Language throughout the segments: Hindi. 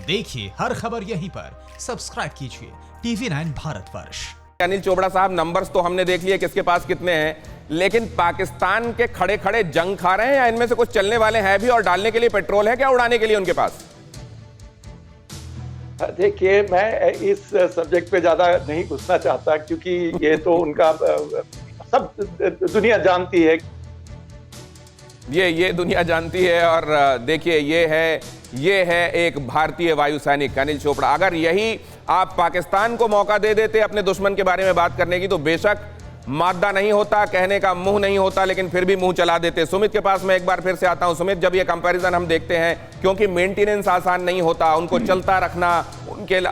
देखिए हर खबर यहीं पर, सब्सक्राइब कीजिए TV9 भारतवर्ष। अनिल चोपड़ा साहब, नंबर्स तो हमने देख लिए किसके पास कितने हैं, लेकिन पाकिस्तान के खड़े खड़े जंग खा रहे हैं या इनमें से कुछ चलने वाले हैं भी और डालने के लिए पेट्रोल है क्या उड़ाने के लिए उनके पास? देखिए, मैं इस सब्जेक्ट पे ज्यादा नहीं घुसना चाहता क्योंकि ये तो उनका सब दुनिया जानती है। ये दुनिया जानती है। और देखिए ये है एक भारतीय वायु सैनिक अनिल चोपड़ा। अगर यही आप पाकिस्तान को मौका दे देते अपने दुश्मन के बारे में बात करने की तो बेशक मादा नहीं होता, कहने का मुंह नहीं होता, लेकिन फिर भी मुंह चला देते। सुमित के पास मैं एक बार फिर से आता हूं। सुमित, जब ये कंपैरिजन हम देखते हैं, क्योंकि मेंटेनेंस आसान नहीं होता, उनको चलता रखना,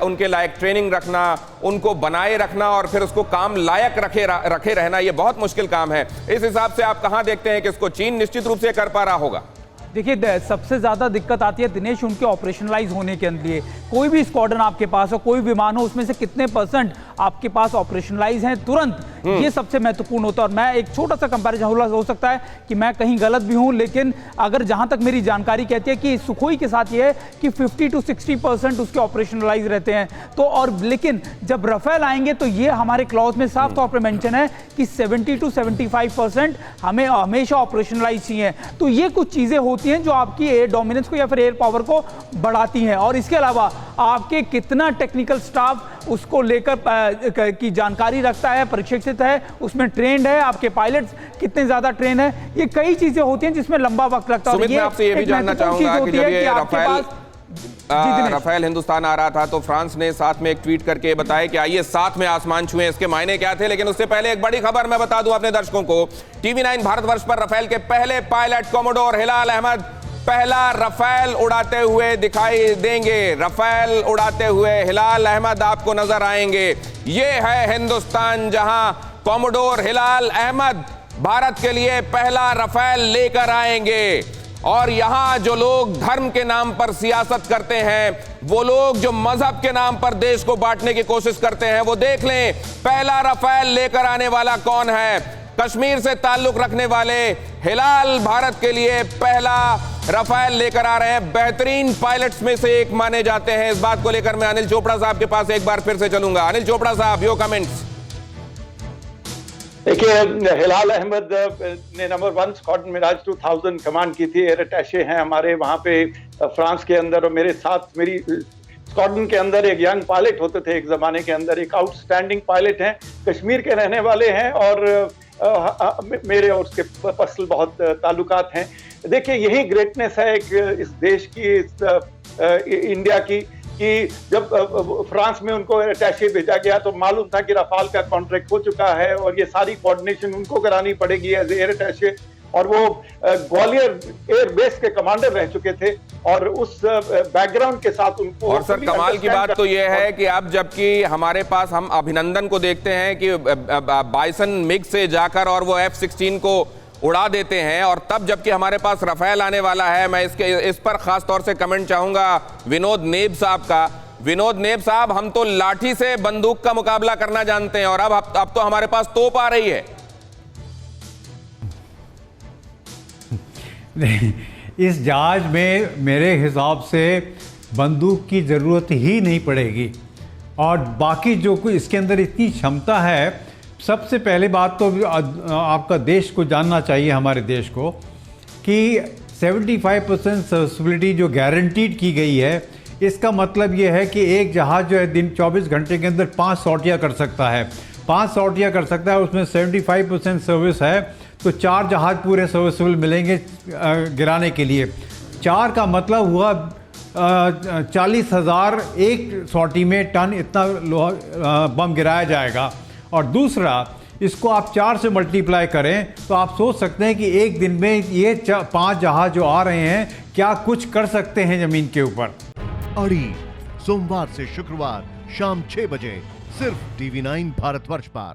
उनके लायक ट्रेनिंग रखना, उनको बनाए रखना और फिर उसको काम लायक रखे रहना, ये बहुत मुश्किल काम है। इस हिसाब से आप कहां देखते हैं कि इसको चीन निश्चित रूप से कर पा रहा होगा? देखिए, सबसे ज़्यादा दिक्कत आती है दिनेश उनके ऑपरेशनलाइज होने के लिए। कोई भी स्क्वाड्रन आपके पास हो, कोई विमान हो, उसमें से कितने % आपके पास ऑपरेशनलाइज हैं तुरंत, ये सबसे महत्वपूर्ण होता है। और मैं एक छोटा सा कंपैरिजन हो सकता है कि मैं कहीं गलत भी हूं, लेकिन अगर जहां तक मेरी जानकारी कहती है कि सुखोई के साथ ये है कि 50 to 60% उसके ऑपरेशनलाइज रहते हैं। तो और लेकिन जब रफेल आएंगे तो ये हमारे क्लॉज में साफ तौर पर मेंशन है कि 70 to 75% हमें हमेशा ऑपरेशनलाइज चाहिए। तो ये कुछ चीज़ें होती हैं जो आपकी एयर डोमिनेंस को या फिर एयर पावर को बढ़ाती हैं। और इसके अलावा आपके कितना टेक्निकल स्टाफ उसको लेकर की जानकारी रखता है, प्रशिक्षित है, उसमें ट्रेंड है, आपके पायलट्स कितने ज्यादा ट्रेन है, ये कई चीजें होती हैं जिसमें लंबा वक्त लगता है। सुमित, मैं आपसे ये भी जानना चाहूंगा कि जब ये रफेल हिंदुस्तान आ रहा था तो फ्रांस ने साथ में एक ट्वीट करके बताया कि आइए साथ में आसमान छुएं, इसके मायने क्या थे। लेकिन उससे पहले एक बड़ी खबर मैं बता दूं अपने दर्शकों को। TV9 भारतवर्ष पर रफेल के पहले पायलट कोमोडोर हिलाल अहमद पहला रफेल उड़ाते हुए दिखाई देंगे। रफेल उड़ाते हुए हिलाल अहमद आपको नजर आएंगे। ये है हिंदुस्तान जहां कोमोडोर हिलाल अहमद भारत के लिए पहला रफेल लेकर आएंगे। और यहां जो लोग धर्म के नाम पर सियासत करते हैं, वो लोग जो मजहब के नाम पर देश को बांटने की कोशिश करते हैं, वो देख लें पहला रफेल लेकर आने वाला कौन है। कश्मीर से ताल्लुक रखने वाले हिलाल भारत के लिए पहला रफेल लेकर आ रहे हैं। बेहतरीन पायलट्स में से एक माने जाते हैं। इस बात को लेकर मैं अनिल चोपड़ा साहब के पास एक बार फिर से चलूंगा। अनिल चोपड़ा साहब, योर कमेंट्स। देखिए, हिलाल अहमद ने नंबर 1 स्क्वाड्रन मिराज 2000 कमांड की थी। एयर अटैचे हैं हमारे वहां पे फ्रांस के अंदर। और मेरे साथ मेरी स्क्वाड्रन के अंदर एक यंग पायलट होते थे एक जमाने के अंदर, एक आउटस्टैंडिंग पायलट हैं, कश्मीर के रहने वाले हैं और मेरे और उसके पर्सनल बहुत ताल्लुकात हैं। देखिए, यही ग्रेटनेस है इस देश की, इंडिया की, कि जब फ्रांस में उनको अटैचे भेजा गया तो मालूम था कि रफाल का कॉन्ट्रैक्ट हो चुका है और ये सारी कोऑर्डिनेशन उनको करानी पड़ेगी एज एयर अटैचे। और वो ग्वालियर एयर बेस के कमांडर रह चुके थे और उस बैकग्राउंड के साथ उनको। और सर, कमाल की बात तो ये है कि अब जबकि हमारे पास हम अभिनंदन को देखते हैं कि बाइसन मिग से जाकर और वो F-16 को उड़ा देते हैं, और तब जबकि हमारे पास रफेल आने वाला है। मैं इस पर खास तौर से कमेंट चाहूंगा विनोद नेब साहब का। विनोद नेब साहब, हम तो लाठी से बंदूक का मुकाबला करना जानते हैं और अब तो हमारे पास तोप आ रही है। इस जहाज में मेरे हिसाब से बंदूक की ज़रूरत ही नहीं पड़ेगी। और बाकी जो कोई इसके अंदर इतनी क्षमता है, सबसे पहले बात तो आपका देश को जानना चाहिए, हमारे देश को, कि 75% सर्विसिबिलिटी जो गारंटीड की गई है, इसका मतलब ये है कि एक जहाज़ जो है दिन 24 घंटे के अंदर 5 सॉर्टियाँ कर सकता है। 5 सॉर्टियाँ कर सकता है, उसमें 75% सर्विस है, तो 4 जहाज़ पूरे सर्विसेबल मिलेंगे गिराने के लिए। 4 का मतलब हुआ 40,000 एक सॉर्टी में टन इतना बम गिराया जाएगा। और दूसरा, इसको आप 4 से मल्टीप्लाई करें तो आप सोच सकते हैं कि एक दिन में ये 5 जहाज जो आ रहे हैं क्या कुछ कर सकते हैं ज़मीन के ऊपर। अड़ी सोमवार से शुक्रवार शाम 6 बजे सिर्फ TV9 भारतवर्ष पर।